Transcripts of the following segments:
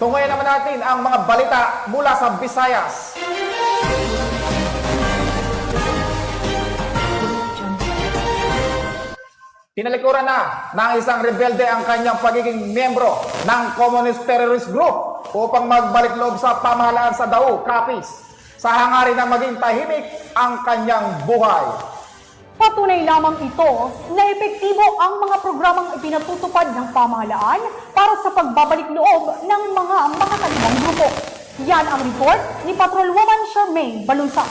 Tunguyin naman natin ang mga balita mula sa Visayas. Tinalikuran na ng isang rebelde ang kanyang pagiging miyembro ng Communist Terrorist Group upang magbalik loob sa pamahalaan sa Dao, Capiz, sa hangarin na maging tahimik ang kanyang buhay. Patunay lamang ito na epektibo ang mga programang ipinatutupad ng pamahalaan para sa pagbabalik loob ng mga makakalibang grupo. Yan ang report ni Patrolwoman Charmaine Balunsa.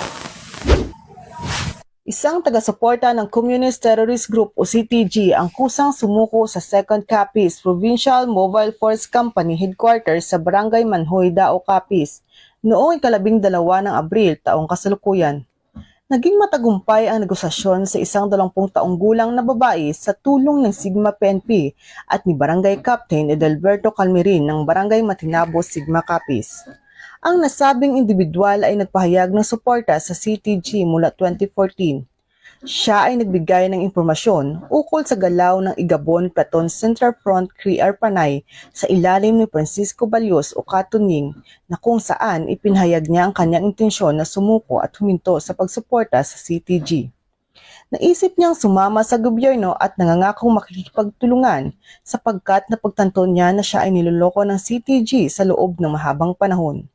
Isang taga-suporta ng Communist Terrorist Group o CTG ang kusang sumuko sa 2nd Capiz Provincial Mobile Force Company Headquarters sa Barangay Manhoy, Dao, Capiz noong 12 ng Abril taong kasalukuyan. Naging matagumpay ang negosasyon sa isang 20 taong gulang na babae sa tulong ng Sigma PNP at ni Barangay Captain Edelberto Calmerin ng Barangay Matinabo, Sigma Capiz. Ang nasabing individual ay nagpahayag ng suporta sa CTG mula 2014. Siya ay nagbigay ng impormasyon ukol sa galaw ng Igabon Platon Central Front CRIAR Panay sa ilalim ni Francisco Balios o Katunying na kung saan ipinahayag niya ang kanyang intensyon na sumuko at huminto sa pagsuporta sa CTG. Naisip niyang sumama sa gobyerno at nangangakong makikipagtulungan sapagkat napagtanto niya na siya ay niloloko ng CTG sa loob ng mahabang panahon.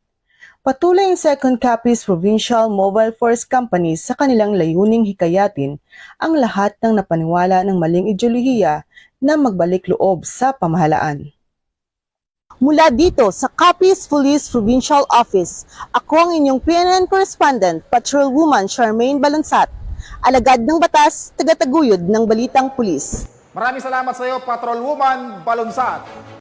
Patuloy ang 2nd Capiz Provincial Mobile Force Company sa kanilang layuning hikayatin ang lahat ng napaniwala ng maling ideolohiya na magbalik loob sa pamahalaan. Mula dito sa Capiz Police Provincial Office, ako ang inyong PNN Correspondent, Patrolwoman Charmaine Balansat, alagad ng batas, tagataguyod ng Balitang Pulis. Maraming salamat sa iyo, Patrolwoman Balunsat.